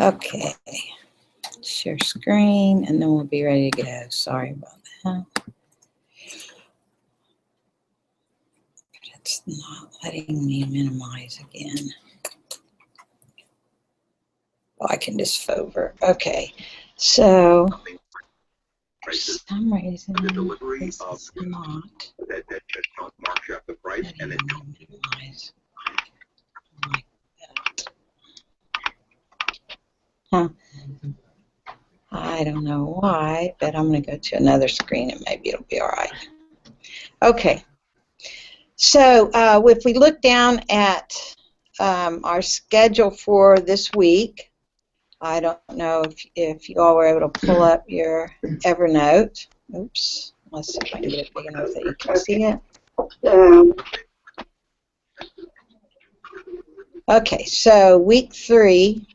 Okay, share screen, and then we'll be ready to go. Sorry about that. It's not letting me minimize again. Oh, I can just over. Okay, so for some reason it's not letting me minimize like that. Huh. I don't know why, but I'm going to go to another screen and maybe it'll be all right. Okay. So if we look down at our schedule for this week, I don't know if you all were able to pull up your Evernote. Oops. Let's see if I can get it big enough that you can see it. Okay, so week 3,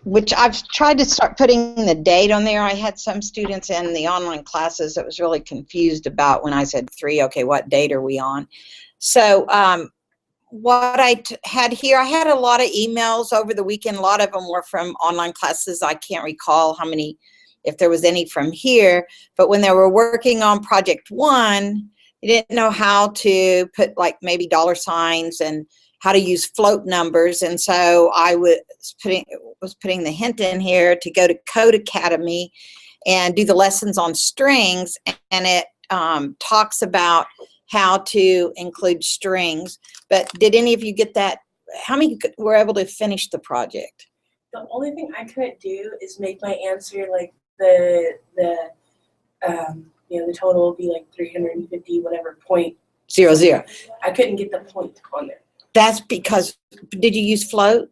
which I've tried to start putting the date on there. I had some students in the online classes that was really confused about when I said 3, okay, what date are we on? So what I had here, I had a lot of emails over the weekend. A lot of them were from online classes. I can't recall how many, if there was any from here, but when they were working on project 1, they didn't know how to put like maybe dollar signs and how to use float numbers, and so I was putting the hint in here to go to Code Academy and do the lessons on strings, and it talks about how to include strings. But did any of you get that? How many were able to finish the project? The only thing I couldn't do is make my answer like the total will be like 350 whatever point 00. I couldn't get the point on there. That's because, did you use float?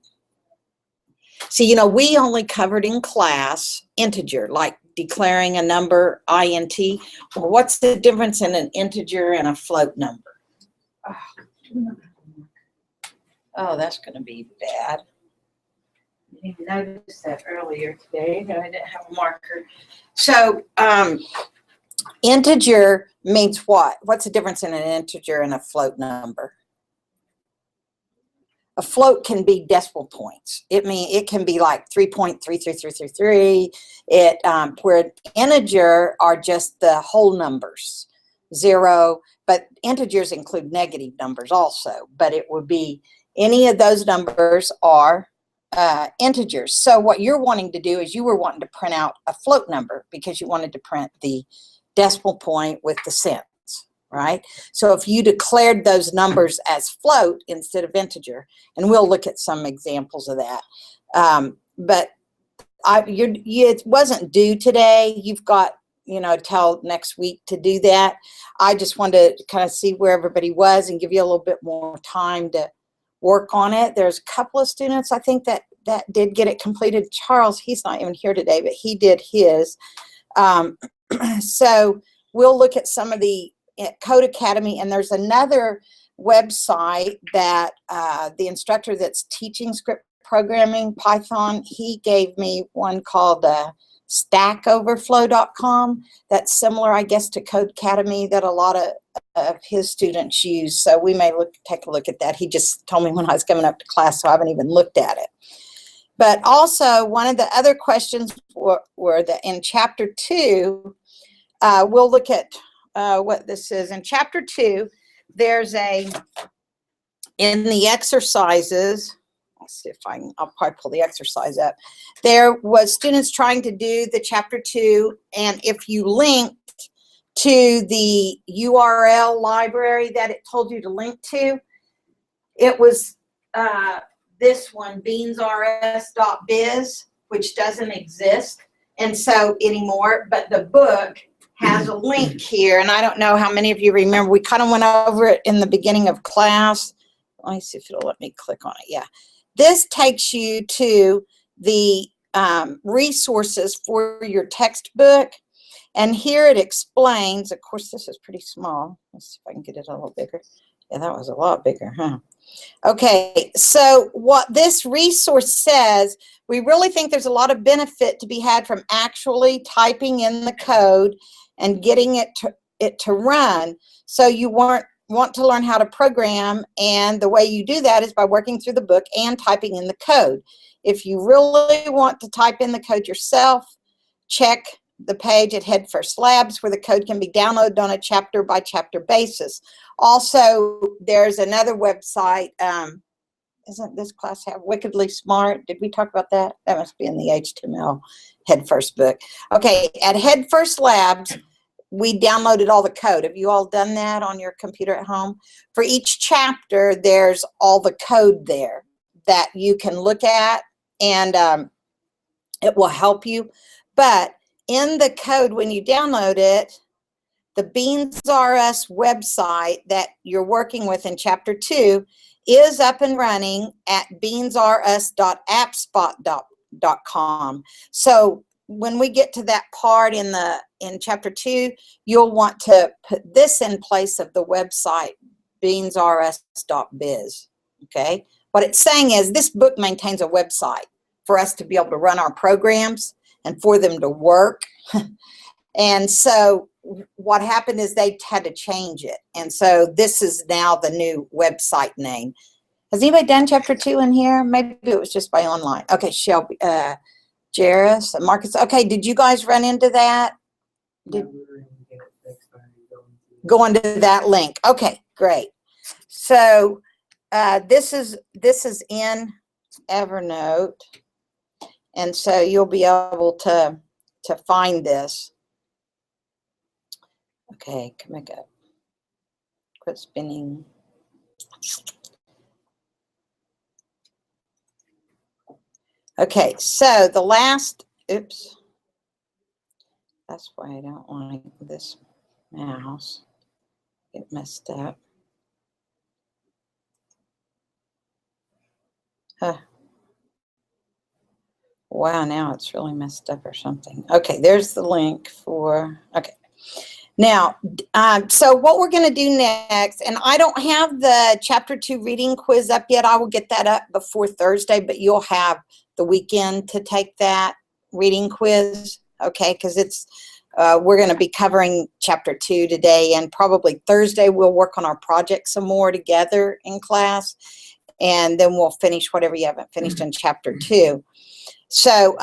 See, we only covered in class integer, like declaring a number, int. Well, what's the difference in an integer and a float number? Oh, that's going to be bad. I didn't notice that earlier today. No, I didn't have a marker. So, integer means what? What's the difference in an integer and a float number? A float can be decimal points. It can be like 3.33333. Where integer are just the whole numbers, 0. But integers include negative numbers also. But it would be any of those numbers are integers. So what you're wanting to do is you were wanting to print out a float number because you wanted to print the decimal point with the cents. Right? So if you declared those numbers as float instead of integer, and we'll look at some examples of that. But it wasn't due today. You've got, till next week to do that. I just wanted to kind of see where everybody was and give you a little bit more time to work on it. There's a couple of students, I think, that did get it completed. Charles, he's not even here today, but he did his. So we'll look at some of the Code Academy, and there's another website that the instructor that's teaching script programming, Python, he gave me one called stackoverflow.com. That's similar, I guess, to Code Academy that a lot of his students use. So we may take a look at that. He just told me when I was coming up to class, so I haven't even looked at it. But also, one of the other questions were that in Chapter 2, we'll look at what this is. In Chapter 2, there's in the exercises, let's see if I'll probably pull the exercise up. There was students trying to do the Chapter 2, and if you linked to the URL library that it told you to link to, it was this one, beansrs.biz, which doesn't exist and so anymore, but the book has a link here, and I don't know how many of you remember. We kind of went over it in the beginning of class. Let me see if it'll let me click on it. Yeah. This takes you to the resources for your textbook, and here it explains. Of course, this is pretty small. Let's see if I can get it a little bigger. Yeah, that was a lot bigger, huh? Okay, so what this resource says, we really think there's a lot of benefit to be had from actually typing in the code and getting it to run. So you weren't want to learn how to program, and the way you do that is by working through the book and typing in the code. If you really want to type in the code yourself, check the page at Head First Labs where the code can be downloaded on a chapter by chapter basis. Also, there's another website. Isn't this class have Wickedly Smart? Did we talk about that? That must be in the HTML Head First book. Okay, at Head First Labs, we downloaded all the code. Have you all done that on your computer at home? For each chapter, there's all the code there that you can look at, and it will help you. But in the code, when you download it, the Beans R Us website that you're working with in Chapter 2 is up and running at beansrus.appspot.com. So when we get to that part in Chapter 2, you'll want to put this in place of the website beansrus.biz. Okay? What it's saying is this book maintains a website for us to be able to run our programs and for them to work. And so what happened is they had to change it. And so this is now the new website name. Has anybody done Chapter 2 in here? Maybe it was just by online. Okay, Shelby, Jairus, and Marcus. Okay, did you guys run into that? Go into that link. Okay, great. So this is in Evernote. And so you'll be able to find this. Okay, come back up. Quit spinning. Okay, so the last, oops. That's why I don't like this mouse. Get messed up. Wow, now it's really messed up or something. Okay, there's the link for, okay. Now, so what we're going to do next, and I don't have the Chapter 2 reading quiz up yet. I will get that up before Thursday, but you'll have the weekend to take that reading quiz, okay? Because it's, we're going to be covering Chapter 2 today, and probably Thursday we'll work on our project some more together in class, and then we'll finish whatever you haven't finished in Chapter 2. So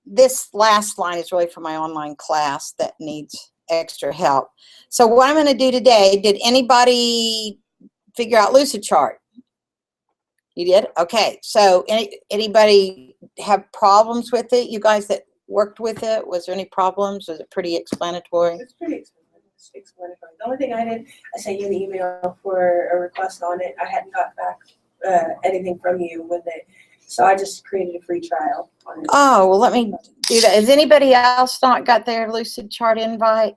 this last line is really for my online class that needs extra help. So what I'm going to do today, did anybody figure out Lucidchart? You did? Okay. So anybody have problems with it? You guys that worked with it, was there any problems? Was it pretty explanatory? It's pretty explanatory. The only thing I did, I sent you an email for a request on it. I hadn't got back anything from you with it. So I just created a free trial on it. Oh, well, let me do that. Has anybody else not got their Lucidchart invite?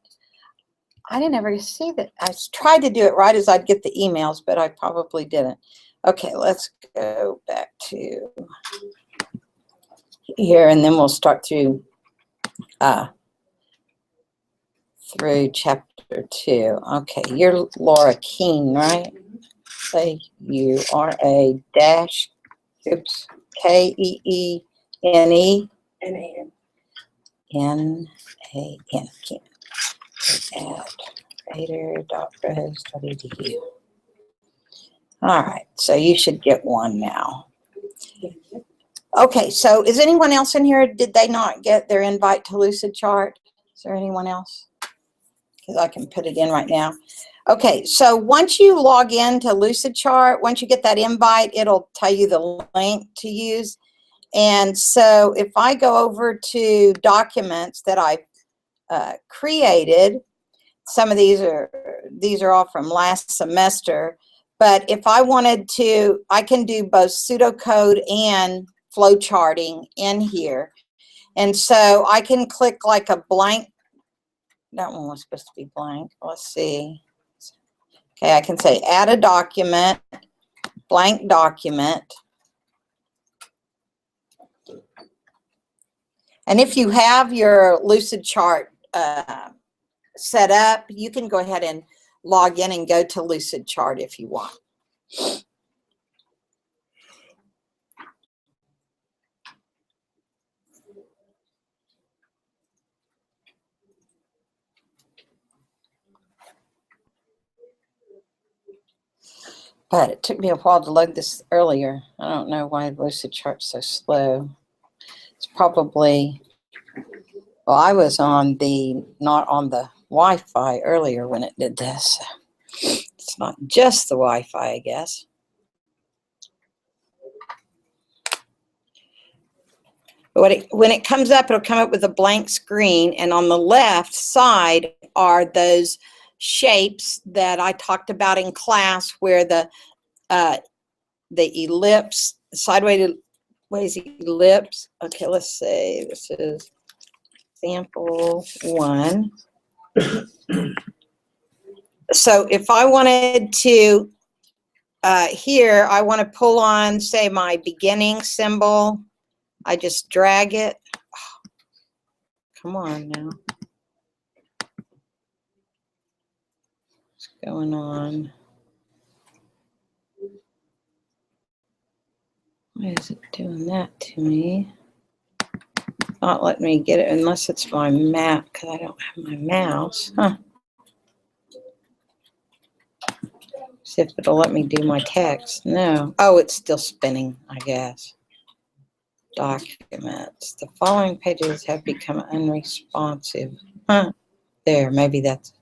I didn't ever see that. I tried to do it right as I'd get the emails, but I probably didn't. Okay, let's go back to here, and then we'll start through Chapter 2. Okay, you're Laura Keene, right? Laura dash, oops, Keene. N-A-N. N-A-N. At vader.res.edu. All right, so you should get one now. Okay, so is anyone else in here? Did they not get their invite to Lucidchart? Is there anyone else? Because I can put it in right now. Okay, so once you log in to Lucidchart, once you get that invite, it'll tell you the link to use. And so if I go over to documents that I've created, some of these are all from last semester, but if I wanted to, I can do both pseudocode and flow charting in here. And so I can click like a blank, that one was supposed to be blank, let's see. Okay, I can say add a document, blank document. And if you have your Lucidchart set up, you can go ahead and log in and go to Lucidchart if you want. But it took me a while to load this earlier. I don't know why Lucid Chart's so slow. It's probably, well, I was on the, not on the Wi-Fi earlier when it did this. It's not just the Wi-Fi, I guess. But when it comes up, it'll come up with a blank screen, and on the left side are those shapes that I talked about in class, where the ellipse, sideways ellipse. Okay, let's see. This is example 1. So if I wanted to, here, I want to pull on, say, my beginning symbol. I just drag it. Oh, come on now. What's going on? Why is it doing that to me? Not letting me get it unless it's my map, because I don't have my mouse. Huh. See if it'll let me do my text. No. Oh, it's still spinning, I guess. Documents. The following pages have become unresponsive. Huh. There, maybe that's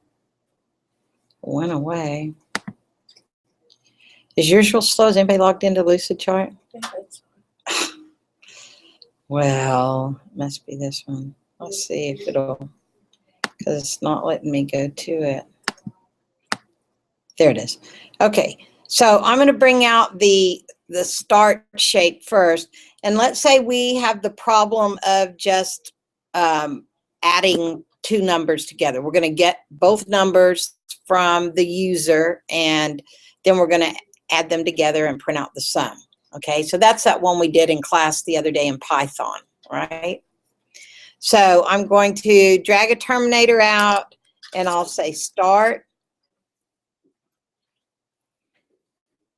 went away. Is yours real slow? Is anybody logged into Lucid Chart? Well, it must be this one. Let's see if it'll, because it's not letting me go to it. There it is. Okay, so I'm going to bring out the start shape first. And let's say we have the problem of just adding two numbers together. We're going to get both numbers from the user, and then we're going to add them together and print out the sum. Okay, so that's that one we did in class the other day in Python, right? So I'm going to drag a terminator out, and I'll say start.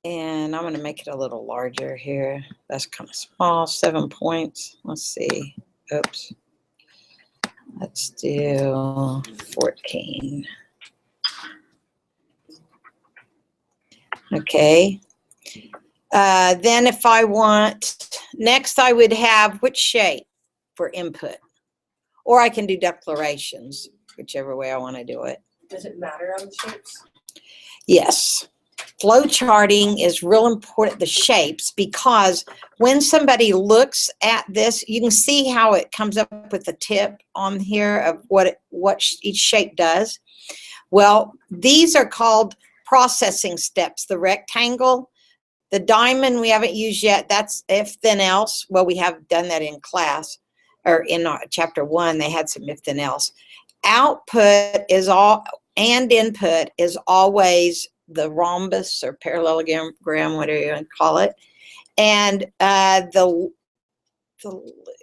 And I'm going to make it a little larger here. That's kind of small, 7 points. Let's see. Oops. Let's do 14. Okay. Then if I want, next I would have which shape for input? Or I can do declarations, whichever way I want to do it. Does it matter on the shapes? Yes. Flow charting is real important, the shapes, because when somebody looks at this, you can see how it comes up with the tip on here of what each shape does. Well, these are called processing steps. The rectangle, the diamond we haven't used yet, that's if then else. Well, we have done that in class, or in chapter 1, they had some if then else. Output is all, and input is always the rhombus or parallelogram, whatever you want to call it. And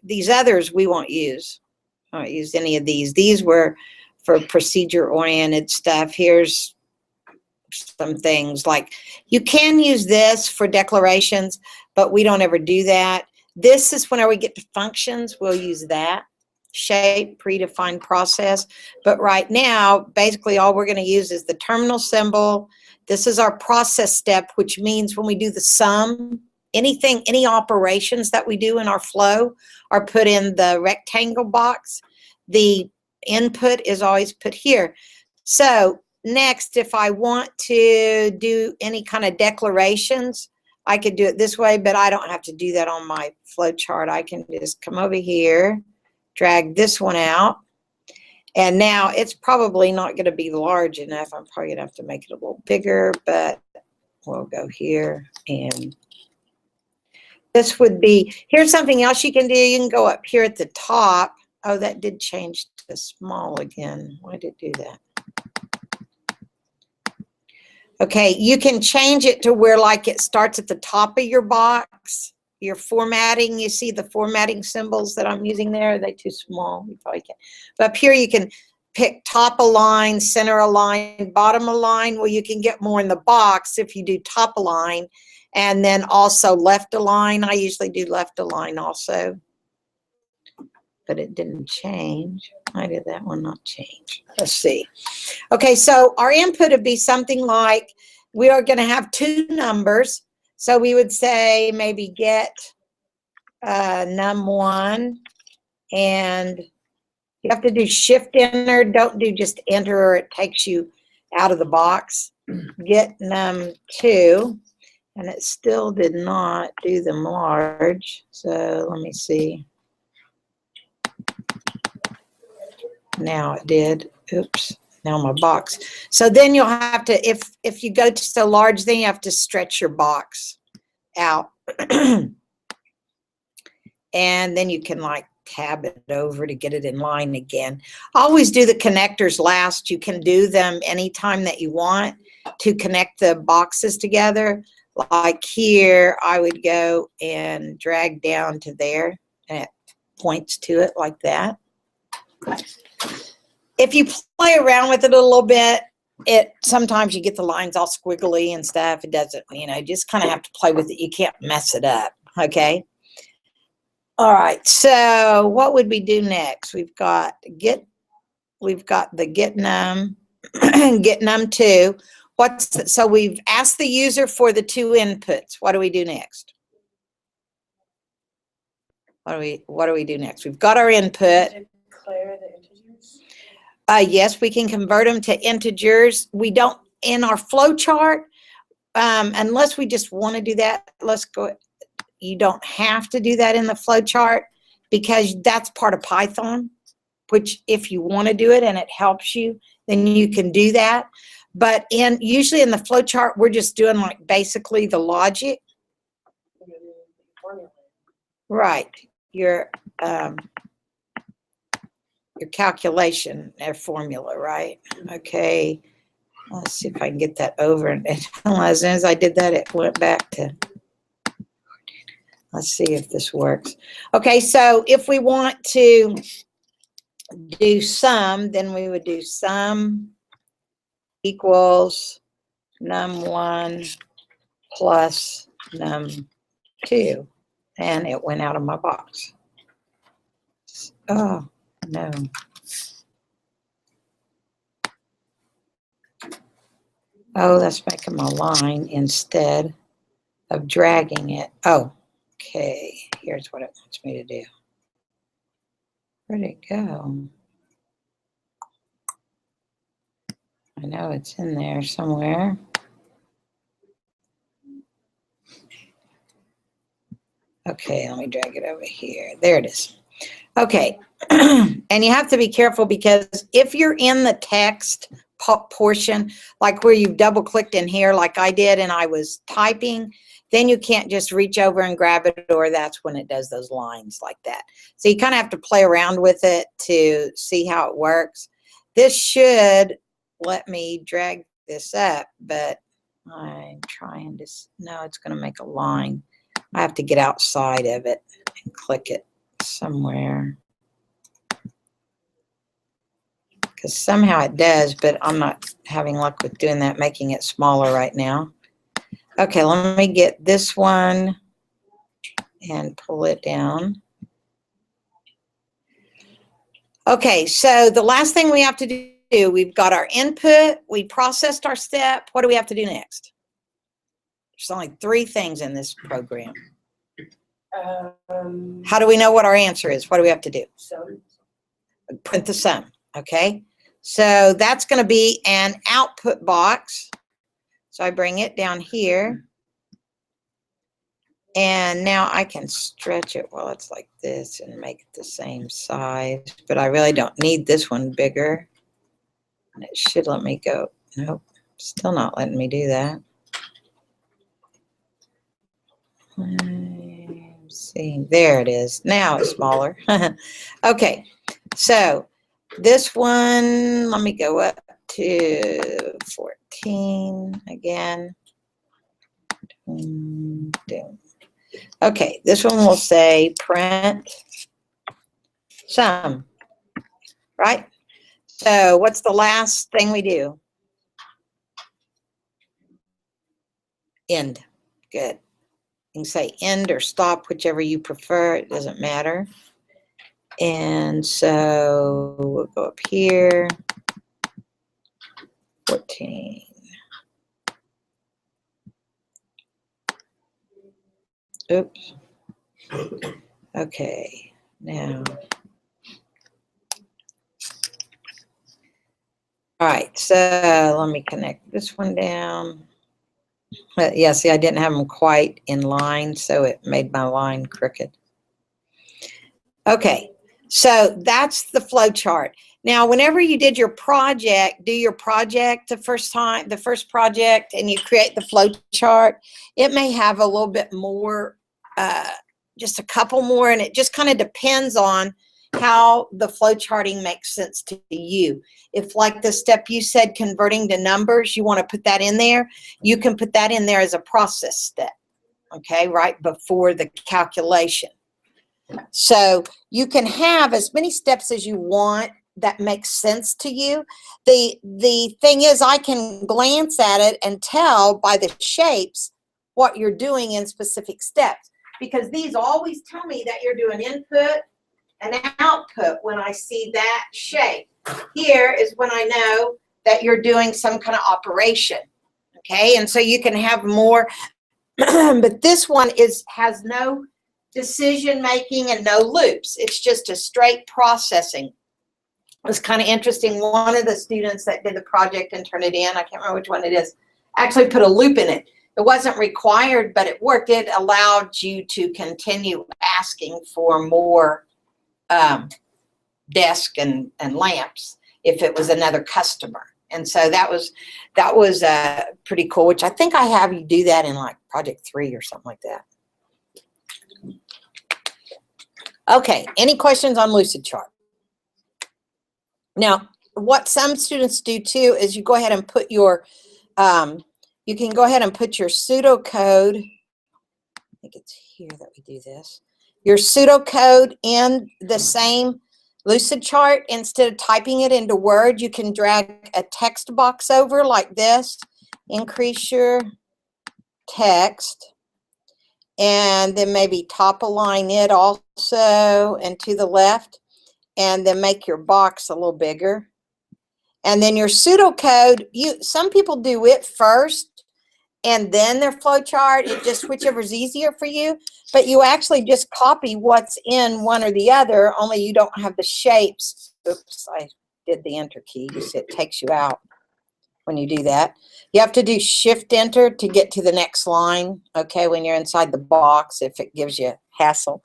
these others we won't use. I won't use any of these. These were for procedure-oriented stuff. Here's some things like, you can use this for declarations, but we don't ever do that. This is whenever we get to functions, we'll use that. Shape, predefined process. But right now, basically all we're going to use is the terminal symbol. This is our process step, which means when we do the sum, anything, any operations that we do in our flow are put in the rectangle box. The input is always put here. So next, if I want to do any kind of declarations, I could do it this way, but I don't have to do that on my flow chart. I can just come over here, drag this one out. And now it's probably not going to be large enough. I'm probably going to have to make it a little bigger, but we'll go here. And this would be, here's something else you can do. You can go up here at the top. Oh, that did change to small again. Why did it do that? Okay, you can change it to where like it starts at the top of your box. Your formatting, you see the formatting symbols that I'm using there? Are they too small? You probably can't. But up here you can pick top align, center align, bottom align. Well, you can get more in the box if you do top align, and then also left align. I usually do left align also, but it didn't change. Why did that one not change? Let's see. Okay, so our input would be something like we are going to have two numbers. So we would say maybe get num1, and you have to do shift enter. Don't do just enter or it takes you out of the box. Get num2, and it still did not do them large. So let me see. Now it did. Oops. Now my box. So then you'll have to, if you go to so large, then you have to stretch your box out. And then you can like tab it over to get it in line again. Always do the connectors last. You can do them anytime that you want to connect the boxes together. Like here, I would go and drag down to there, and it points to it like that. If you play around with it a little bit, sometimes you get the lines all squiggly and stuff. It doesn't, you know, you just kind of have to play with it. You can't mess it up, okay? All right, so what would we do next? We've got the get num, get num2. So we've asked the user for the two inputs. What do we do next? What do we do next? We've got our input. Declare the integers. Yes, we can convert them to integers. We don't, in our flow chart, unless we just want to do that, let's go. You don't have to do that in the flow chart because that's part of Python, which if you want to do it and it helps you, then you can do that. But usually in the flow chart, we're just doing like basically the logic. Right. Your calculation formula, right? Okay. Let's see if I can get that over. And as soon as I did that, it went back to. Let's see if this works. Okay, so if we want to do sum, then we would do sum equals num1 plus num2. And it went out of my box. Oh, no. Oh, that's making my line instead of dragging it. Oh, okay. Here's what it wants me to do. Where'd it go? I know it's in there somewhere. Okay, let me drag it over here. There it is. Okay, and you have to be careful because if you're in the text portion, like where you've double clicked in here like I did and I was typing, then you can't just reach over and grab it, or that's when it does those lines like that. So you kind of have to play around with it to see how it works. This should let me drag this up, but I'm trying to, no, it's going to make a line. I have to get outside of it and click it somewhere. Because somehow it does, but I'm not having luck with doing that, making it smaller right now. Okay, let me get this one and pull it down. Okay, so the last thing we have to do, we've got our input, we processed our step. What do we have to do next? There's only 3 things in this program. How do we know what our answer is? What do we have to do? Sum. Print the sum, okay? So that's going to be an output box. So I bring it down here. And now I can stretch it while it's like this and make it the same size. But I really don't need this one bigger. And it should let me go. Nope, still not letting me do that. Let's see, there it is. Now it's smaller. Okay, so this one, let me go up to 14 again. Okay, this one will say print sum, right? So what's the last thing we do? End. Good. You can say end or stop, whichever you prefer. It doesn't matter. And so we'll go up here. 14. Oops. Okay, now. All right, so let me connect this one down. Yeah, see, I didn't have them quite in line, so it made my line crooked. Okay, so that's the flow chart. Now, whenever you did your project, do your project the first project, and you create the flow chart, it may have a little bit more, just a couple more, and it just kind of depends on how the flow charting makes sense to you. If, like the step you said, converting to numbers, you want to put that in there, you can put that in there as a process step, okay, right before the calculation. So you can have as many steps as you want that makes sense to you. The thing is, I can glance at it and tell by the shapes what you're doing in specific steps, because these always tell me that you're doing input and output when I see that shape. Here is when I know that you're doing some kind of operation, okay? And so you can have more, but this one has no decision making and no loops. It's just a straight processing. It was kind of interesting. One of the students that did the project and turned it in, I can't remember which one it is, actually put a loop in it. It wasn't required, but it worked. It allowed you to continue asking for more desk and lamps if it was another customer. And so that was pretty cool, which I think I have you do that in like project 3 or something like that. Okay, any questions on Lucidchart? Now, what some students do too is you go ahead and put your, you can go ahead and put your pseudocode, I think it's here that we do this, your pseudocode in the same Lucidchart. Instead of typing it into Word, you can drag a text box over like this, increase your text, and then maybe top align it also and to the left, and then make your box a little bigger. And then your pseudocode, some people do it first and then their flow chart, it just whichever's easier for you, but you actually just copy what's in one or the other, only you don't have the shapes. Oops, I did the enter key. You see it takes you out when you do that. You have to do shift enter to get to the next line, okay, when you're inside the box, if it gives you hassle.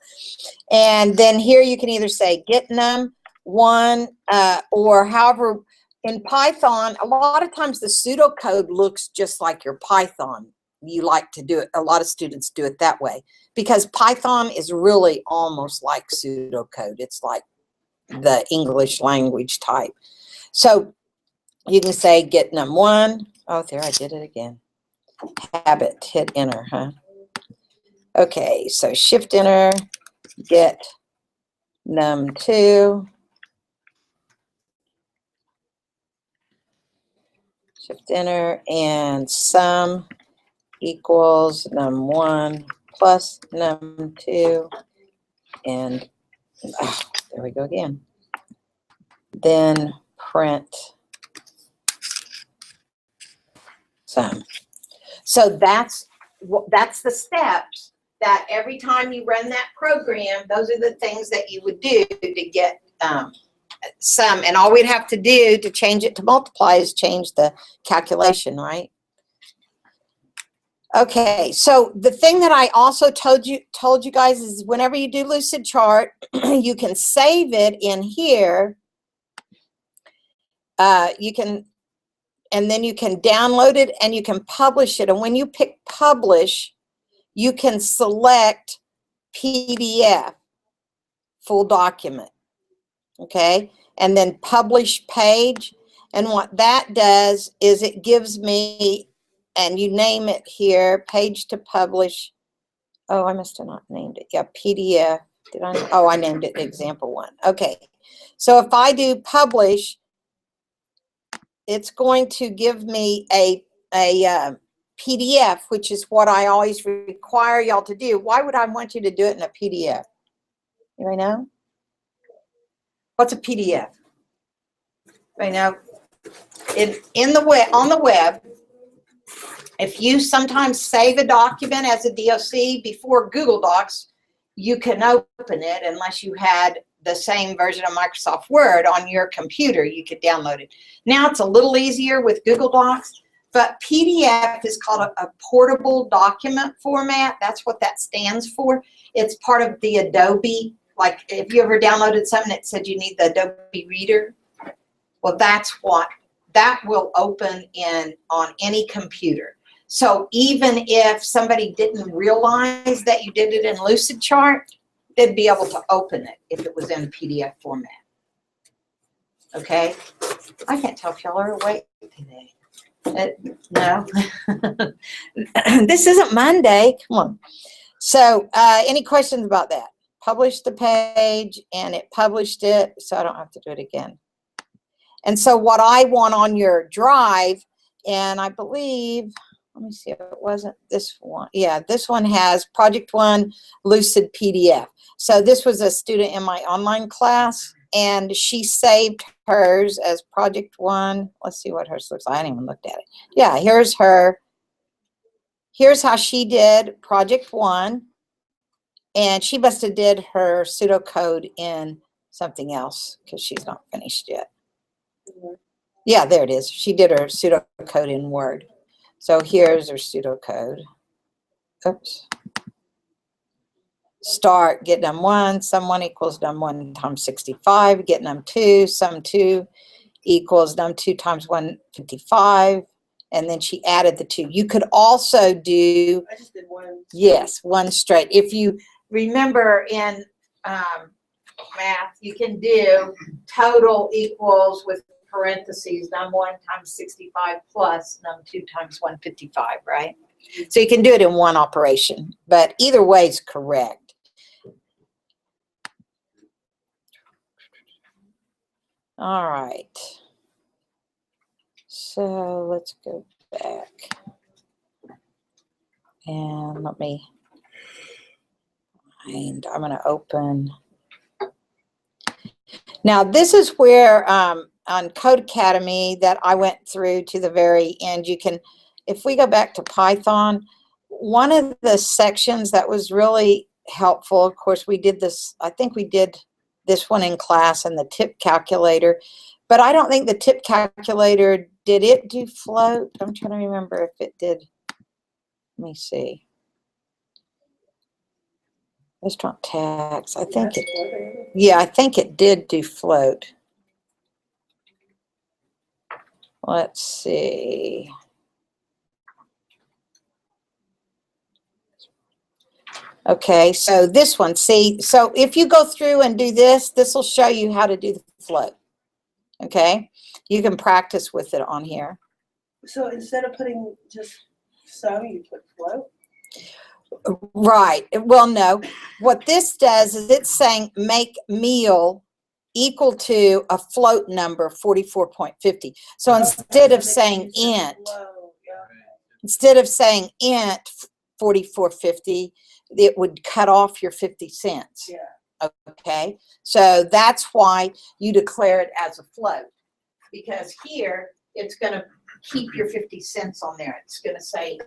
And then here you can either say get num1 or however. In Python, a lot of times the pseudocode looks just like your Python. You like to do it, a lot of students do it that way, because Python is really almost like pseudocode. It's like the English language type. So you can say get num1. Oh, there, I did it again. Habit, hit enter, huh? Okay, so shift enter, get num2. Shift enter, and sum equals num1 plus num2, and there we go again. Then print sum. So that's the steps that every time you run that program, those are the things that you would do to get sum. And all we'd have to do to change it to multiply is change the calculation, right? Okay, so the thing that I also told you guys is whenever you do Lucidchart, you can save it in here. You can, and then you can download it and you can publish it. And when you pick publish, you can select PDF, full document, okay? And then publish page. And what that does is it gives me, and you name it here, page to publish. Oh, I must have not named it. Yeah, PDF. Did I? Oh, I named it example 1. Okay. So if I do publish, it's going to give me a PDF, which is what I always require y'all to do. Why would I want you to do it in a PDF? You know? What's a PDF? Right now, on the web, If you sometimes save a document as a DOC before Google Docs, you can open it unless you had the same version of Microsoft Word on your computer. You could download it. Now it's a little easier with Google Docs, but PDF is called a portable document format. That's what that stands for. It's part of the Adobe. Like if you ever downloaded something that said you need the Adobe Reader, well, that's what that will open in on any computer. So even if somebody didn't realize that you did it in Lucidchart, they'd be able to open it if it was in PDF format. Okay? I can't tell if y'all are awake today. No. This isn't Monday. Come on. So any questions about that? Published the page and it published it, so I don't have to do it again. And so what I want on your drive, and I believe, let me see if it wasn't this one. Yeah, this one has Project One Lucid PDF. So this was a student in my online class, and she saved hers as Project One. Let's see what hers looks like. I haven't even looked at it. Yeah, here's her. Here's how she did Project One. And she must have did her pseudocode in something else because she's not finished yet. Yeah, there it is. She did her pseudocode in Word. So here's her pseudocode. Oops. Start, get num 1, sum 1 equals num 1 times 65, get num 2, sum 2 equals num 2 times 155. And then she added the 2. You could also do, I just did one. yes, one straight. If you remember in math, you can do total equals with parentheses num 1 times 65 plus num 2 times 155, right? So you can do it in one operation, but either way is correct. All right. So let's go back. And let me find, I'm going to open. Now this is where on Code Academy that I went through to the very end, you can, if we go back to Python, one of the sections that was really helpful, of course we did this, I think we did this one in class and the tip calculator, but I don't think the tip calculator, did it do float? I'm trying to remember if it did. Let me see. Restaurant tax, I think it, yeah, I think it did do float. Let's see. Okay, so this one, see, so if you go through and do this, this will show you how to do the float. Okay, you can practice with it on here. So instead of putting just sum, you put float? Right, well, no, what this does is it's saying make meal equal to a float number 44.50. So instead of saying int, instead of saying int 44.50, it would cut off your 50 cents. Yeah. Okay, so that's why you declare it as a float, because here it's going to keep your 50 cents on there. It's going to say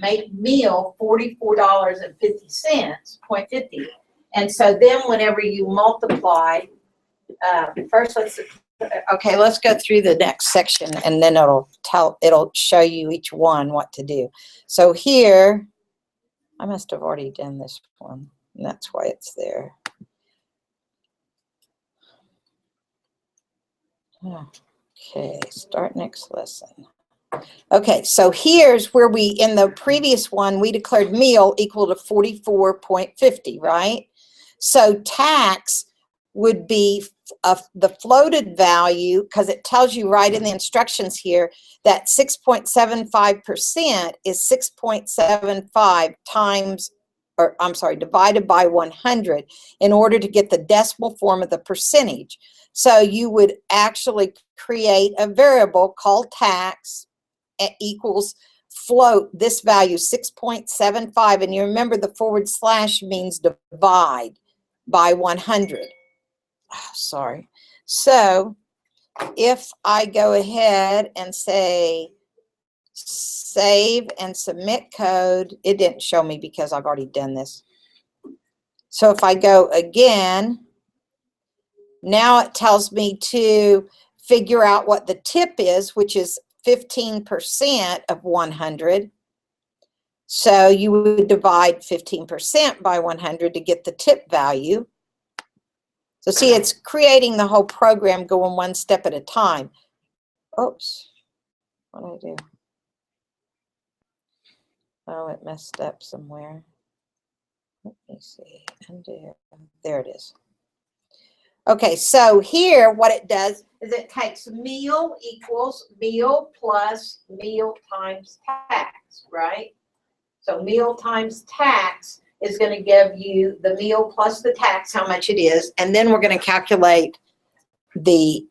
make meal $44.50.50. And so then whenever you multiply, first let's go through the next section and then it'll show you each one what to do. So here, I must have already done this one, and that's why it's there. Okay, start next lesson. Okay, so here's where we, in the previous one, we declared meal equal to 44.50, right? So tax would be the floated value, because it tells you right in the instructions here that 6.75% is 6.75 times, or I'm sorry, divided by 100 in order to get the decimal form of the percentage. So you would actually create a variable called tax equals float this value 6.75, and you remember the / means divide by 100. Oh, sorry. So if I go ahead and say Save and submit code. It didn't show me because I've already done this. So if I go again, now it tells me to figure out what the tip is, which is 15% of 100. So you would divide 15% by 100 to get the tip value. So see, it's creating the whole program going one step at a time. Oops, what did I do? Oh, it messed up somewhere. Let me see, undo. There it is. Okay, so here what it does is it takes meal equals meal plus meal times tax, right? So meal times tax is going to give you the meal plus the tax, how much it is, and then we're going to calculate the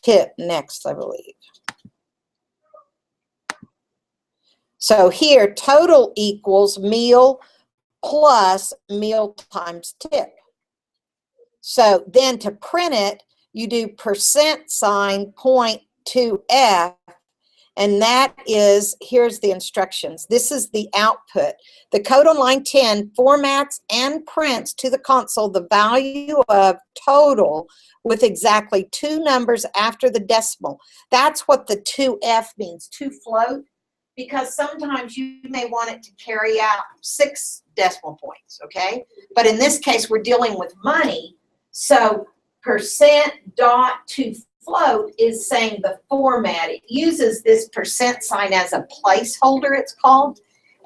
tip next, I believe. So here, total equals meal plus meal times tip. So then to print it, you do %.2F, and that is, here's the instructions. This is the output. The code on line 10 formats and prints to the console the value of total with exactly 2 numbers after the decimal. That's what the 2F means, to float, because sometimes you may want it to carry out 6 decimal points, okay? But in this case, we're dealing with money, so %.2 float is saying the format. It uses this % sign as a placeholder, it's called,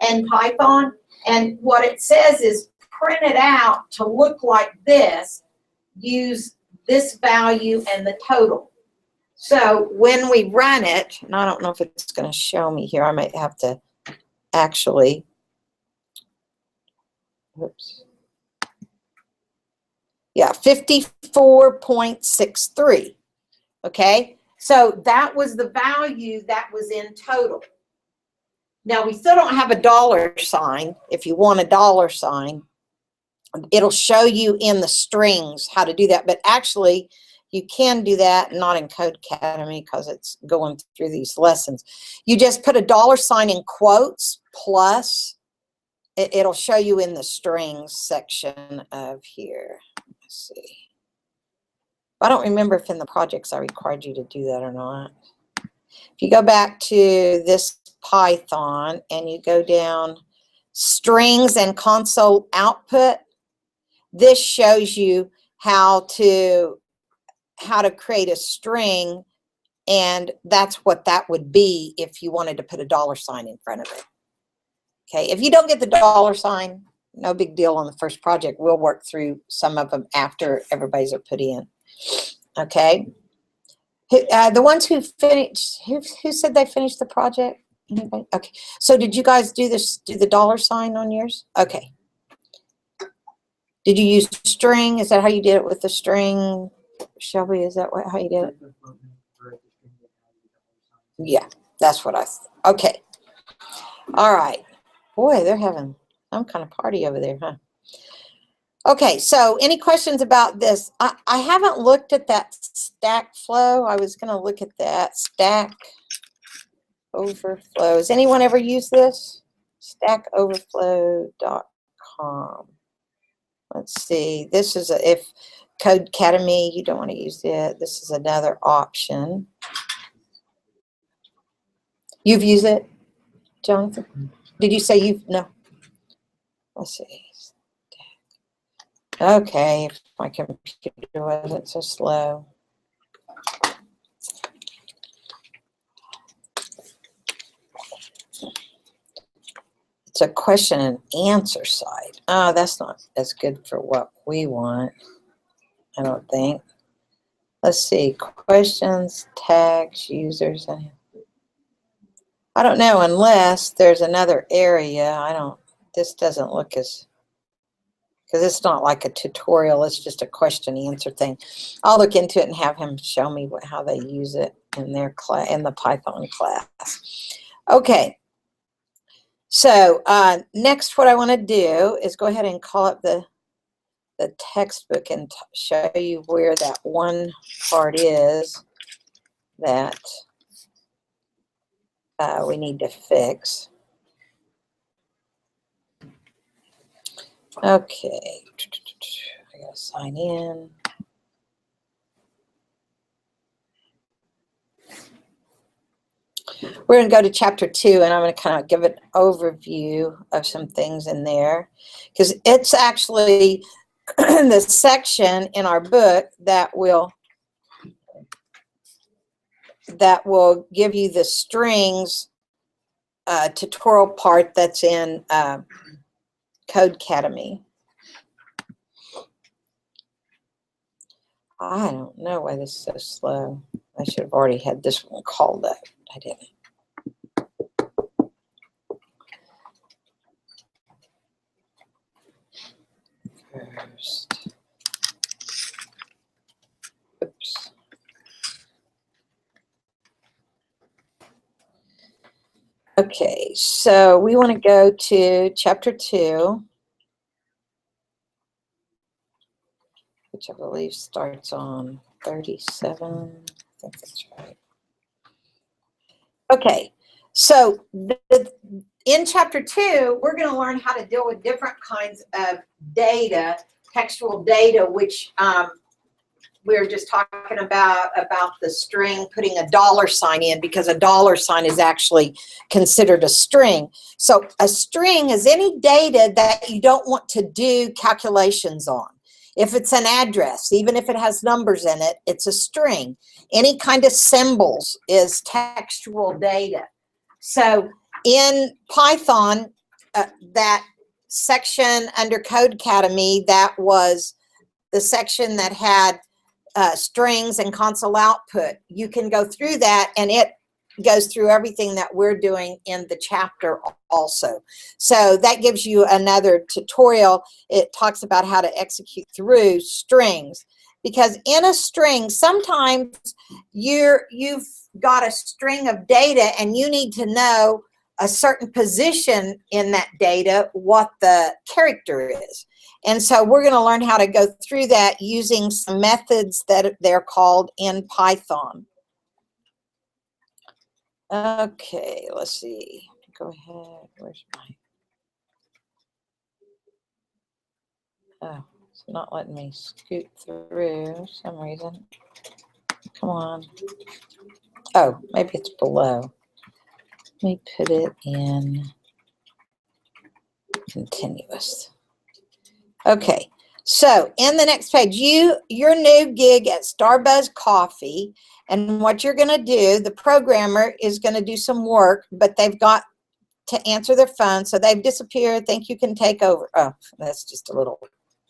in Python. And what it says is print it out to look like this, use this value and the total. So when we run it, and I don't know if it's going to show me here, I might have to actually, oops. Yeah, 54.63. Okay, so that was the value that was in total. Now we still don't have a dollar sign. If you want a dollar sign, it'll show you in the strings how to do that. But actually, you can do that, not in Codecademy because it's going through these lessons. You just put a dollar sign in quotes plus, it'll show you in the strings section of here. Let's see. I don't remember if in the projects I required you to do that or not. If you go back to this Python and you go down strings and console output, this shows you how to create a string, and that's what that would be if you wanted to put a dollar sign in front of it. Okay, if you don't get the dollar sign, no big deal on the first project. We'll work through some of them after everybody's are put in. Okay, the ones who finished, who said they finished the project? Anybody? Okay, so did you guys do the dollar sign on yours? Okay. Did you use string? Is that how you did it with the string? Shelby, is that how you did it? Yeah, that's what I thought. Okay. All right. Boy, they're having some kind of party over there, huh? Okay, so any questions about this? I haven't looked at that stack flow. I was going to look at that stack overflow. Has anyone ever used this? Stackoverflow.com. Let's see. This is if Codecademy, you don't want to use it. This is another option. You've used it, Jonathan? Did you say you've? No. Let's see. Okay, if my computer wasn't so slow. It's a question and answer site. Oh, that's not as good for what we want, I don't think. Let's see, questions, tags, users. I don't know, unless there's another area. This doesn't look as, because it's not like a tutorial, it's just a question answer thing. I'll look into it and have him show me how they use it in their class, in the Python class. Okay. So next, what I want to do is go ahead and call up the textbook and show you where that one part is that we need to fix. Okay, I gotta sign in. We're going to go to chapter 2, and I'm going to kind of give an overview of some things in there, because it's actually the section in our book that will give you the strings tutorial part that's in Codecademy. I don't know why this is so slow. I should have already had this one called up. I didn't. First. Oops. Okay, so we want to go to chapter 2, which I believe starts on 37. I think that's right. Okay, so in chapter 2, we're going to learn how to deal with different kinds of data, textual data, which we were just talking about the string, putting a $sign in, because a $sign is actually considered a string. So a string is any data that you don't want to do calculations on. If it's an address, even if it has numbers in it, it's a string. Any kind of symbols is textual data. So in Python, that section under Codecademy, that was the section that had strings and console output. You can go through that, and it goes through everything that we're doing in the chapter also. So that gives you another tutorial. It talks about how to execute through strings, because in a string, sometimes you've got a string of data and you need to know a certain position in that data, what the character is. And so we're going to learn how to go through that using some methods that they're called in Python. Okay, let's see. Go ahead. Where's my... Oh, it's not letting me scoot through for some reason. Come on. Oh, maybe it's below. Let me put it in continuous. Okay, so in the next page, your new gig at Starbuzz Coffee, and what you're going to do, the programmer is going to do some work, but they've got to answer their phone, so they've disappeared. Think you can take over. Oh, that's just a little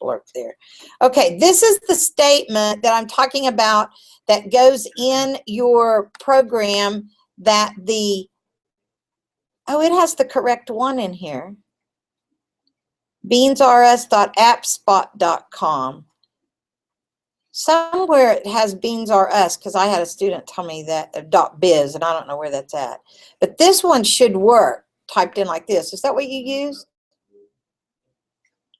blurb there. Okay, this is the statement that I'm talking about that goes in your program that it has the correct one in here. beansrs.appspot.com. Somewhere it has beansrs, because I had a student tell me that .biz, and I don't know where that's at. But this one should work typed in like this. Is that what you use?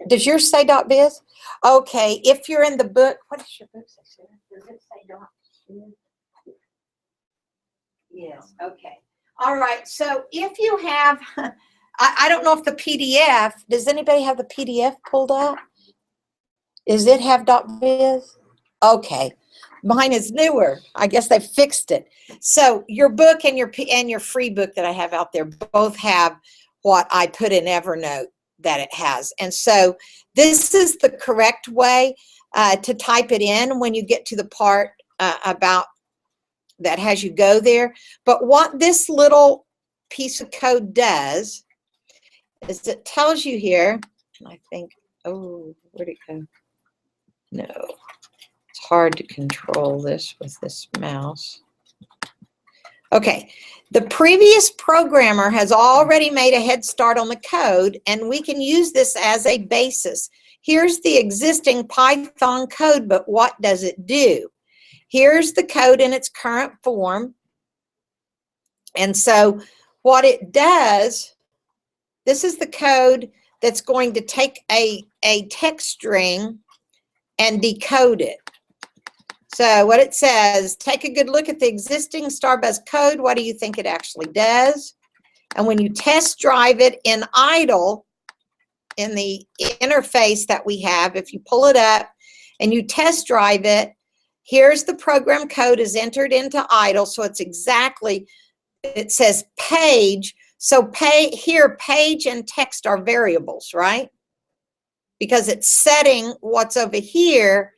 Does yours say .biz? Okay, if you're in the book, what does your book say, Sarah? Does it say .biz? Yes, okay. All right, so if you have, I don't know if the PDF, does anybody have the PDF pulled up? Does it have .biz? Okay, mine is newer. I guess they fixed it. So your book and your free book that I have out there both have what I put in Evernote that it has. And so this is the correct way to type it in when you get to the part about that has you go there. But what this little piece of code does is it tells you here, and I think, oh, where'd it go? No, it's hard to control this with this mouse. Okay, the previous programmer has already made a head start on the code, and we can use this as a basis. Here's the existing Python code, but what does it do? Here's the code in its current form. And so what it does, this is the code that's going to take a text string and decode it. So what it says, take a good look at the existing Starbuzz code. What do you think it actually does? And when you test drive it in idle, in the interface that we have, if you pull it up and you test drive it, here's the program code is entered into idle. So it's exactly, it says page. So page and text are variables, right? Because it's setting what's over here,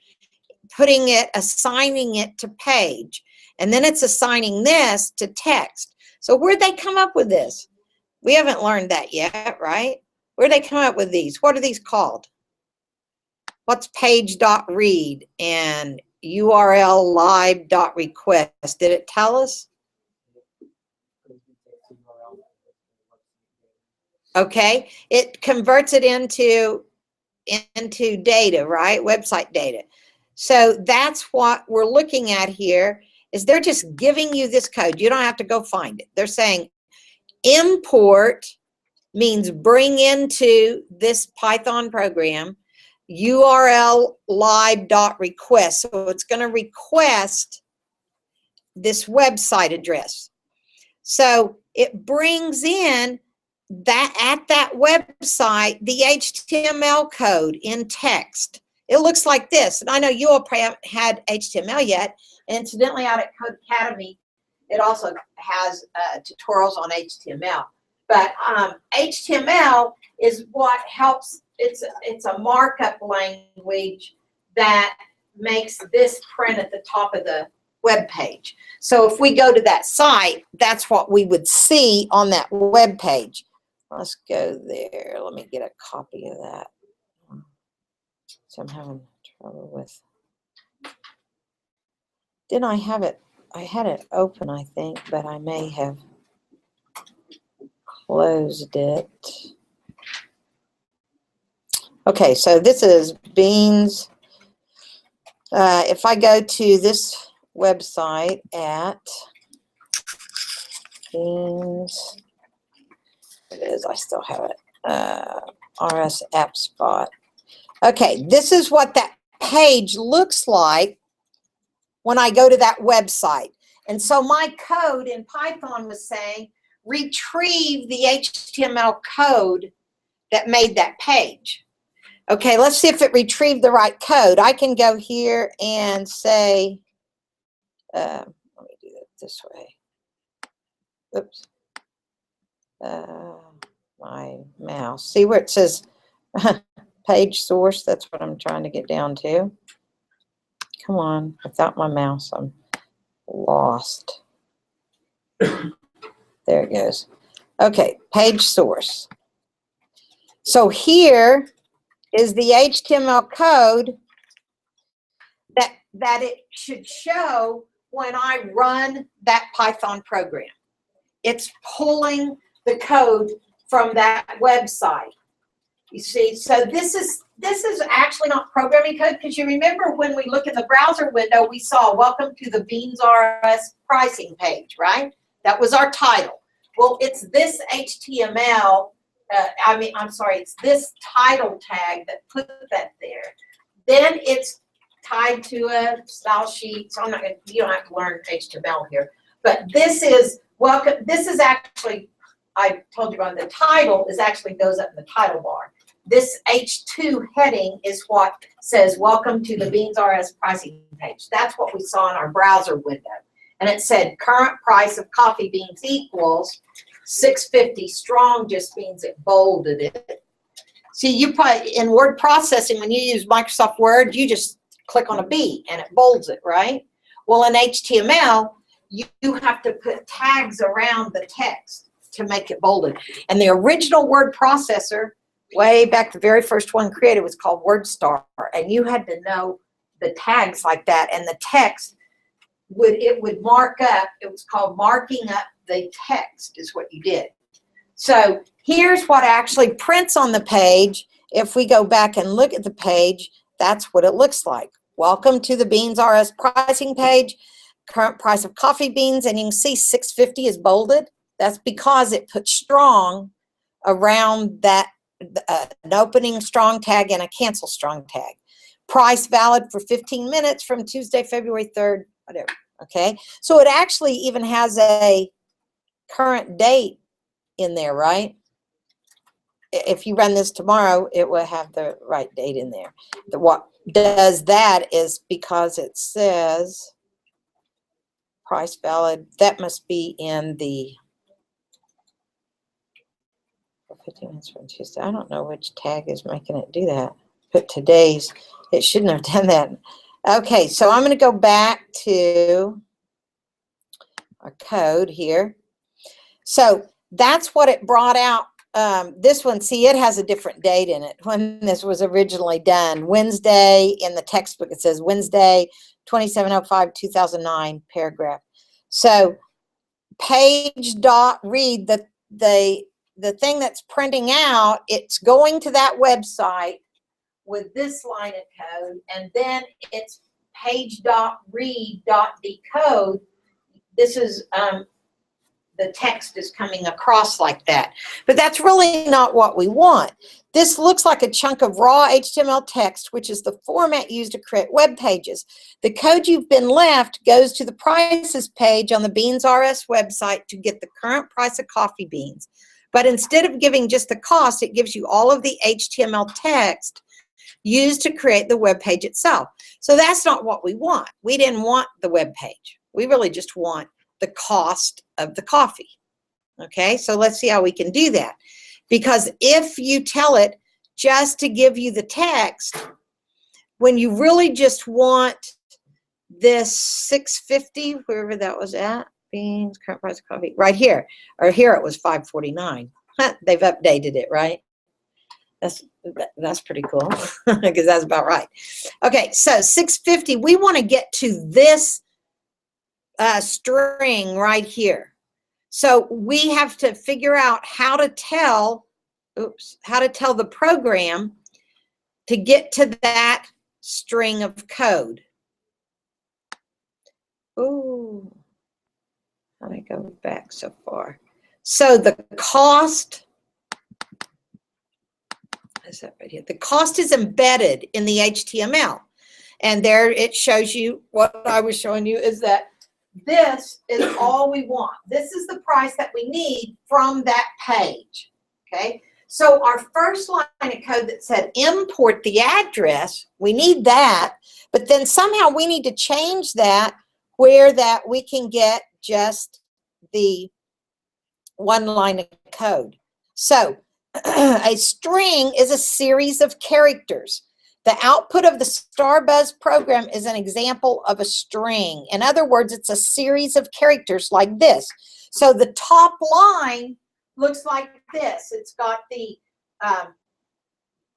putting it, assigning it to page. And then it's assigning this to text. So where'd they come up with this? We haven't learned that yet, right? Where'd they come up with these? What are these called? What's page.read and URL live.request? Did it tell us? Okay, it converts it into data, right? Website data. So that's what we're looking at here, is they're just giving you this code. You don't have to go find it. They're saying import means bring into this Python program URL live.request. So it's going to request this website address. So it brings in that at that website, the HTML code in text. It looks like this. And I know you all haven't had HTML yet. And incidentally, out at Code Academy, it also has tutorials on HTML. But HTML is what helps. It's a markup language that makes this print at the top of the web page. So if we go to that site, that's what we would see on that web page. Let's go there. Let me get a copy of that. So I'm having trouble with. Didn't I have it? I had it open, I think, but I may have closed it. Okay, so this is Beans. If I go to this website at Beans, it is, I still have it, RS App Spot. Okay, this is what that page looks like when I go to that website. And so my code in Python was saying, retrieve the HTML code that made that page. Okay, let's see if it retrieved the right code. I can go here and say, let me do it this way. Oops. My mouse. See where it says page source? That's what I'm trying to get down to. Come on, without my mouse, I'm lost. There it goes. Okay, page source. So here is the HTML code that it should show when I run that Python program. It's pulling the code from that website. You see, so this is actually not programming code, because you remember when we look in the browser window, we saw welcome to the Beans RS pricing page, right? That was our title. Well, it's this HTML, it's this title tag that put that there. Then it's tied to a style sheet. So you don't have to learn HTML here. But this is welcome. This is actually, I told you about the title is actually goes up in the title bar. This H2 heading is what says welcome to the Beans RS pricing page. That's what we saw in our browser window. And it said current price of coffee beans equals $6.50 strong, just means it bolded it. See, you probably, in word processing, when you use Microsoft Word, you just click on a B and it bolds it, right? Well, in HTML, you have to put tags around the text to make it bolded. And the original word processor, way back, the very first one created, was called WordStar. And you had to know the tags like that. And the text, would mark up. It was called marking up the text is what you did. So here's what actually prints on the page. If we go back and look at the page, that's what it looks like. Welcome to the Beans RS pricing page. Current price of coffee beans, and you can see $6.50 is bolded. That's because it put strong around that, an opening strong tag and a cancel strong tag. price valid for 15 minutes from Tuesday, February 3rd, whatever, okay? So it actually even has a current date in there, right? If you run this tomorrow, it will have the right date in there. What does that is because it says price valid, that must be in the 15 minutes from Tuesday. I don't know which tag is making it do that. Put today's, it shouldn't have done that. Okay, so I'm going to go back to our code here. So that's what it brought out. This one, see, it has a different date in it when this was originally done. Wednesday, in the textbook, it says Wednesday, 2705-2009, paragraph. So page dot read, the thing that's printing out, it's going to that website with this line of code, and then it's page dot read dot decode. This is the text is coming across like that, but that's really not what we want. This looks like a chunk of raw HTML text, which is the format used to create web pages. The code you've been left goes to the prices page on the Beans RS website to get the current price of coffee beans. But instead of giving just the cost, it gives you all of the HTML text used to create the web page itself. So that's not what we want. We didn't want the web page. We really just want the cost of the coffee. Okay, so let's see how we can do that. Because if you tell it just to give you the text, when you really just want this 650, wherever that was at, beans, current price of coffee, right here, or here it was 549. They've updated it, right? That's pretty cool because that's about right. Okay, so 650, we want to get to this string right here. So we have to figure out how to tell, how to tell the program to get to that string of code. Ooh, how did I go back so far? So the cost, is that right here? The cost is embedded in the HTML. And there it shows you what I was showing you is that this is all we want. This is the price that we need from that page, okay? So our first line of code that said import the address, we need that, but then somehow we need to change that where that we can get just the one line of code. So a string is a series of characters. The output of the Starbuzz program is an example of a string. In other words, it's a series of characters like this. So the top line looks like this. It's got the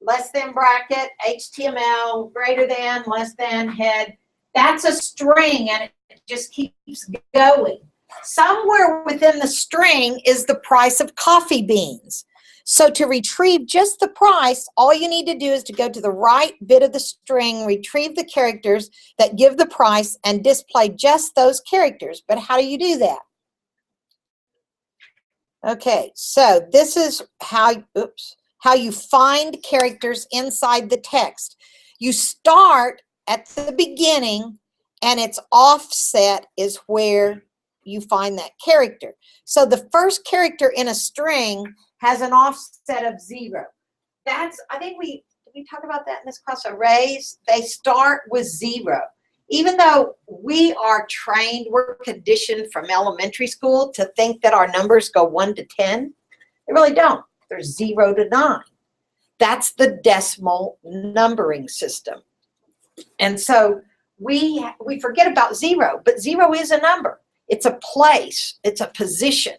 less than bracket, HTML, greater than, less than, head. That's a string, and it just keeps going. Somewhere within the string is the price of coffee beans. So to retrieve just the price, all you need to do is to go to the right bit of the string, retrieve the characters that give the price, and display just those characters. But how do you do that? Okay, so this is how you find characters inside the text. You start at the beginning, and its offset is where you find that character. So the first character in a string has an offset of 0. That's, I think did we talk about that in this class? Arrays, they start with 0. Even though we are trained, we're conditioned from elementary school to think that our numbers go 1 to 10. They really don't. They're 0 to 9. That's the decimal numbering system. And so we forget about 0, but 0 is a number. It's a place. It's a position.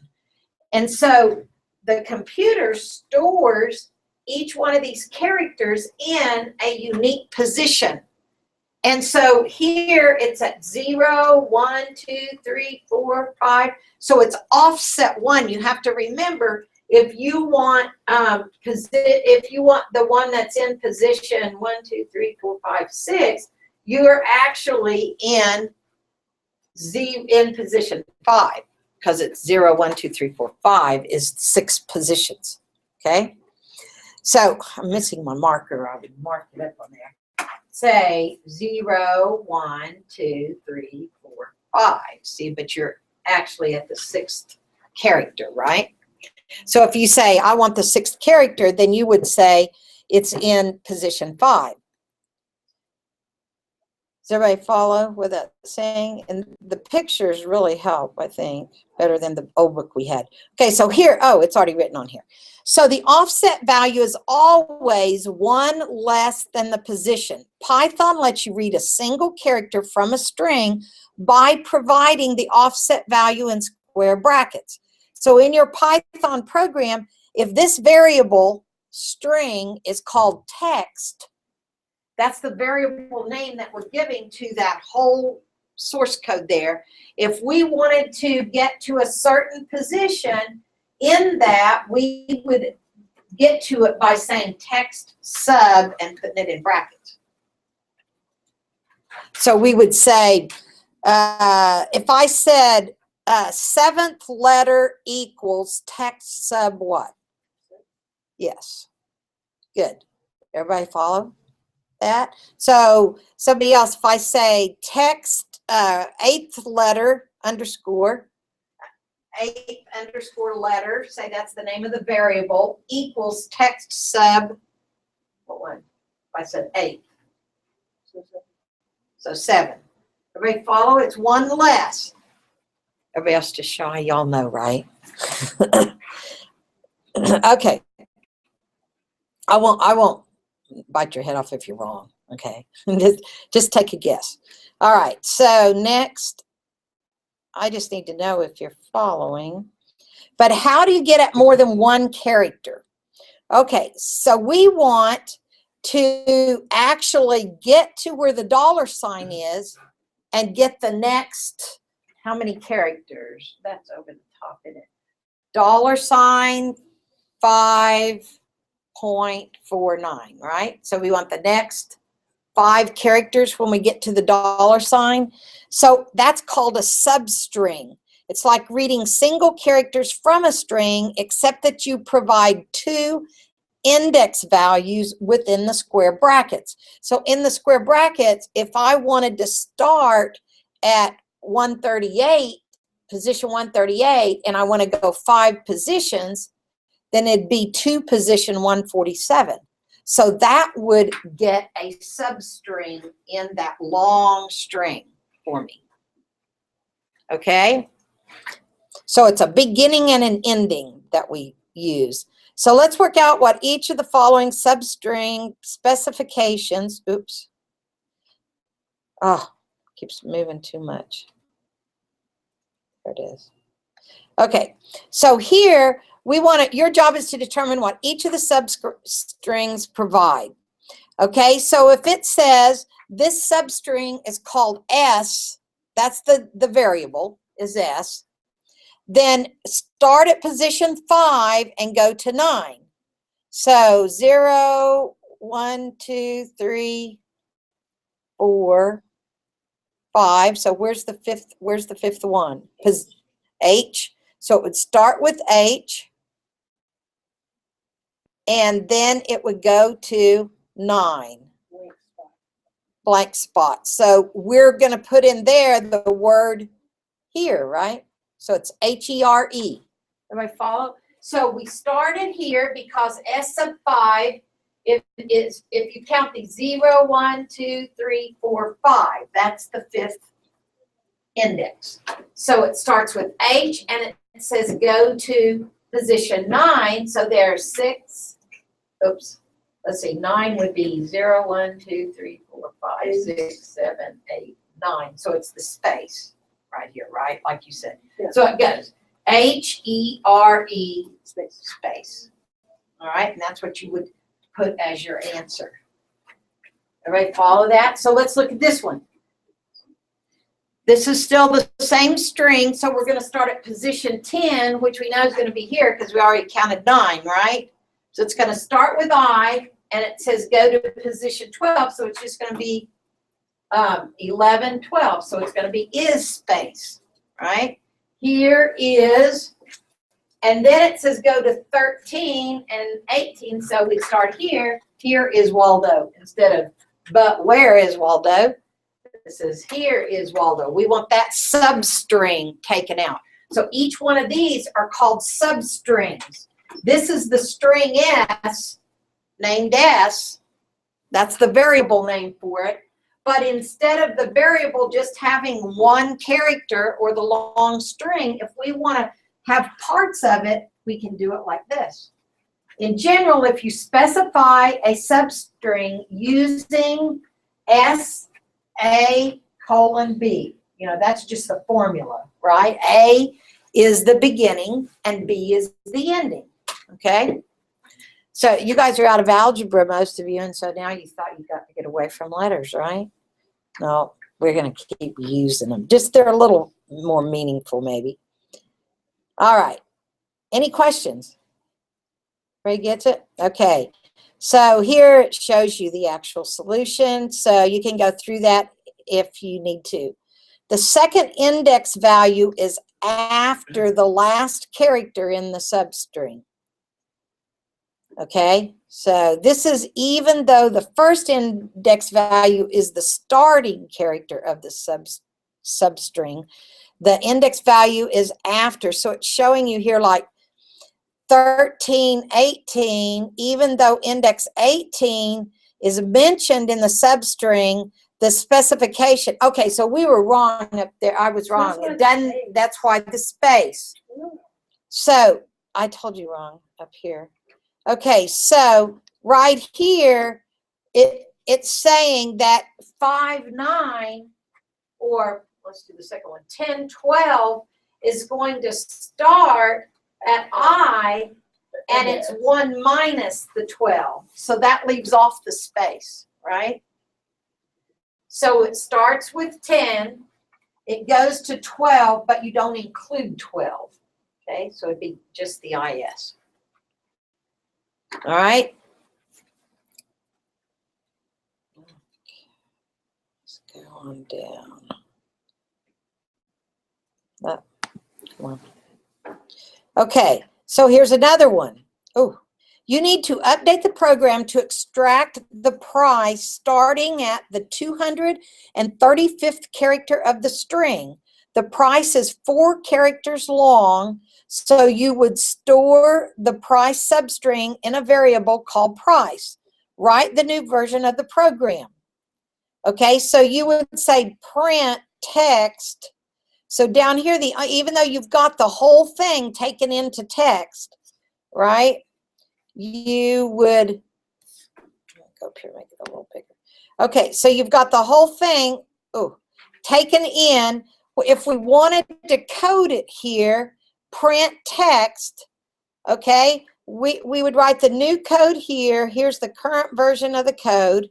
And so the computer stores each one of these characters in a unique position. And so here it's at 0, 1, 2, 3, 4, 5. So it's offset 1. You have to remember if you want the one that's in position 1, 2, 3, 4, 5, 6, you're actually in position 5. Because it's 0, 1, 2, 3, 4, 5 is 6 positions. Okay, so I'm missing my marker. I would mark it up on there. say 0, 1, 2, 3, 4, 5. See, but you're actually at the 6th character, right? So if you say, I want the 6th character, then you would say it's in position 5. Does everybody follow what that's saying? And the pictures really help, I think, better than the old book we had. Okay, so here, oh, it's already written on here. So the offset value is always 1 less than the position. Python lets you read a single character from a string by providing the offset value in square brackets. So in your Python program, if this variable string is called text, that's the variable name that we're giving to that whole source code there. If we wanted to get to a certain position in that, we would get to it by saying text sub and putting it in brackets. So we would say, if I said 7th letter equals text sub what? Yes. Good. Everybody follow that? So somebody else, if I say text 8th letter underscore, 8th underscore letter, say that's the name of the variable, equals text sub, what one? If I said 8. So 7. Everybody follow? It's 1 less. Everybody else just shy, y'all know, right? Okay. I won't bite your head off if you're wrong, okay? just take a guess. All right, so next, I just need to know if you're following. But how do you get at more than 1 character? Okay, so we want to actually get to where the $sign is and get the next, how many characters? That's over the top, isn't it? $5.49, right? So we want the next 5 characters when we get to the $sign. So that's called a substring. It's like reading single characters from a string, except that you provide 2 index values within the square brackets. So in the square brackets, if I wanted to start at 138, position 138, and I want to go 5 positions, then it'd be 2 position 147. So that would get a substring in that long string for me. Okay? So it's a beginning and an ending that we use. So let's work out what each of the following substring specifications, oops. Oh, keeps moving too much. There it is. Okay, so here we want to, your job is to determine what each of the substrings provide. Okay, so if it says this substring is called S, that's the variable is S, then start at position 5 and go to 9. So 0, 1, 2, 3, 4, 5. So where's the fifth one? H. So it would start with H, and then it would go to 9. Blank spot. So we're going to put in there the word here, right? So it's H-E-R-E. Everybody follow? So we started here because S sub 5, if you count the 0, 1, 2, 3, 4, 5, that's the 5th index. So it starts with H and it says go to position 9. So there's 6. Oops. Let's see. 9 would be 0, 1, 2, 3, 4, 5, 6, 7, 8, 9. So it's the space right here, right? Like you said. Yeah. So it goes H-E-R-E space. All right. And that's what you would put as your answer. Everybody follow that? So let's look at this one. This is still the same string, so we're going to start at position 10, which we know is going to be here because we already counted 9, right? So it's going to start with I, and it says go to position 12, so it's just going to be 11, 12. So it's going to be is space, right? Here is, and then it says go to 13 and 18, so we start here. Here is Waldo instead of But where is Waldo? This is here is Waldo. We want that substring taken out. So each one of these are called substrings. This is the string S, named S. That's the variable name for it. But instead of the variable just having one character or the long string, if we want to have parts of it, we can do it like this. In general, if you specify a substring using S, A, colon, B, that's just the formula, right? A is the beginning and B is the ending, okay? So you guys are out of algebra, most of you, and so now you thought you got to get away from letters, right? No, we're going to keep using them. Just they're a little more meaningful, maybe. All right. Any questions? Everybody gets it? Okay. So here it shows you the actual solution. So you can go through that if you need to. The second index value is after the last character in the substring. Okay, so this is even though the first index value is the starting character of the substring, the index value is after. So it's showing you here like 13, 18, even though index 18 is mentioned in the substring, the specification. Okay, so we were wrong up there. I was wrong. It doesn't, that's why the space. So I told you wrong up here. Okay, so right here, it's saying that 5, 9, or let's do the second one, 10, 12 is going to start at I, and it's 1 minus the 12. So that leaves off the space, right? So it starts with 10, it goes to 12, but you don't include 12. Okay, so it'd be just the IS. All right. Let's go on down. Oh, come on. Okay, so here's another one. Oh, you need to update the program to extract the price starting at the 235th character of the string. The price is 4 characters long, so you would store the price substring in a variable called price. Write the new version of the program. Okay, so you would say print text. So down here, even though you've got the whole thing taken into text, right, you would go up here, make it a little bigger. Okay, so you've got the whole thing taken in. If we wanted to code it here, print text, okay, we would write the new code here. Here's the current version of the code.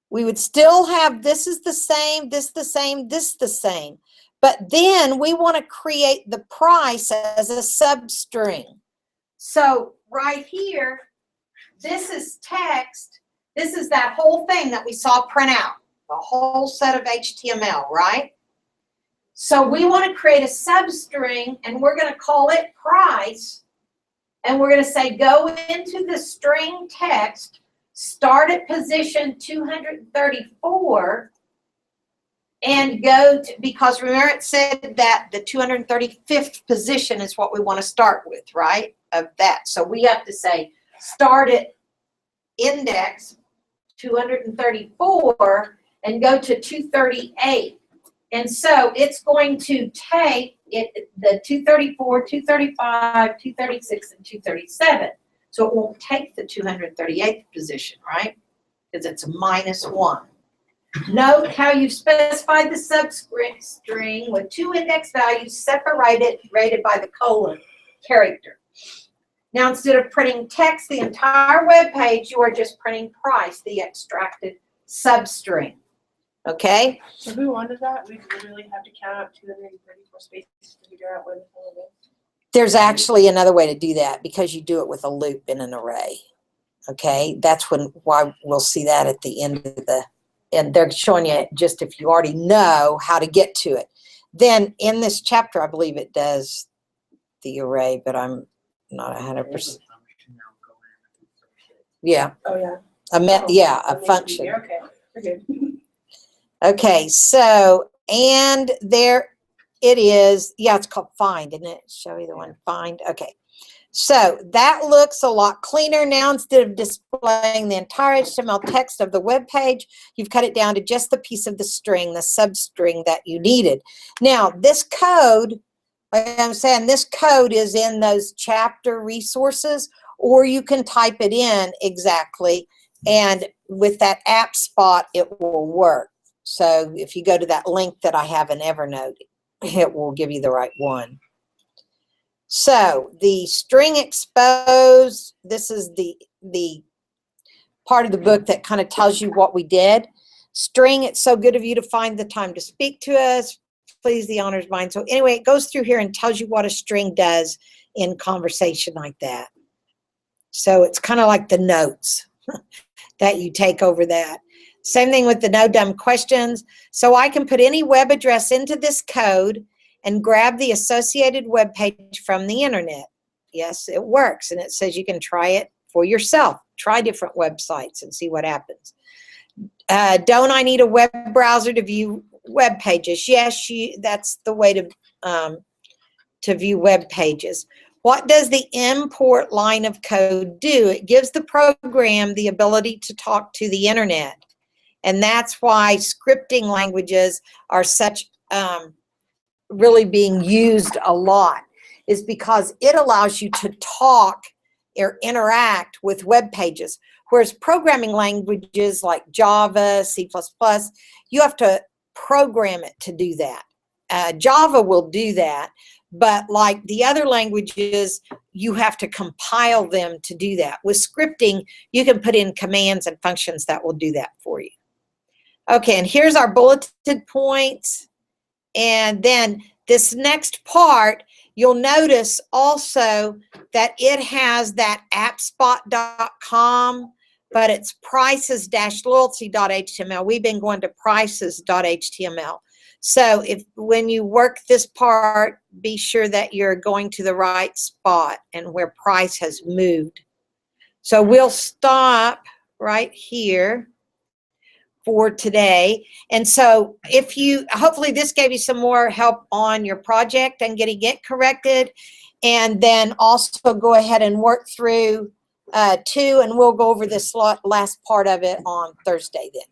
We would still have this is the same, this the same, this the same. But then we want to create the price as a substring. So right here, this is text. This is that whole thing that we saw print out, the whole set of HTML, right? So we want to create a substring, and we're going to call it price. And we're going to say go into the string text, start at position 234, and go to, because remember it said that the 235th position is what we want to start with, right? Of that. So we have to say start at index 234 and go to 238. And so it's going to take the 234, 235, 236, and 237. So it won't take the 238th position, right? Because it's a -1. Note how you've specified the substring with 2 index values separated rated by the colon character. Now, instead of printing text, the entire web page, you are just printing price, the extracted substring. Okay? So if we wanted that, we literally have to count out 234 spaces to figure out where the colon is. There's actually another way to do that because you do it with a loop in an array. Okay? That's why we'll see that at the end of the, and they're showing you just if you already know how to get to it. Then in this chapter, I believe it does the array, but I'm not 100%. Yeah. Oh, yeah. Yeah, a I'll make it function. easier. Okay, we're good. Okay, so, and there it is. Yeah, it's called find, isn't it? Show you the one, find. Okay. So that looks a lot cleaner now. Instead of displaying the entire HTML text of the web page, you've cut it down to just the piece of the string, the substring that you needed. Now, this code, like I'm saying, this code is in those chapter resources, or you can type it in exactly, and with that app spot, it will work. So if you go to that link that I have in Evernote, it will give you the right one. So the string exposed, this is the part of the book that kind of tells you what we did. String, it's so good of you to find the time to speak to us. Please, the honor's mine. So anyway, it goes through here and tells you what a string does in conversation like that. So it's kind of like the notes that you take over that. Same thing with the no dumb questions. So I can put any web address into this code and grab the associated web page from the internet. Yes, it works. And it says you can try it for yourself. Try different websites and see what happens. Don't I need a web browser to view web pages? Yes, that's the way to view web pages. What does the import line of code do? It gives the program the ability to talk to the internet. And that's why scripting languages are such really being used a lot, is because it allows you to talk or interact with web pages. Whereas programming languages like Java, C++, you have to program it to do that. Java will do that, but like the other languages, you have to compile them to do that. With scripting, you can put in commands and functions that will do that for you. Okay, and here's our bulleted points. And then this next part, you'll notice also that it has that appspot.com, but it's prices-loyalty.html. We've been going to prices.html. So when you work this part, be sure that you're going to the right spot and where price has moved. So we'll stop right here for today. And so hopefully this gave you some more help on your project and getting it corrected. And then also go ahead and work through 2, and we'll go over this last part of it on Thursday then.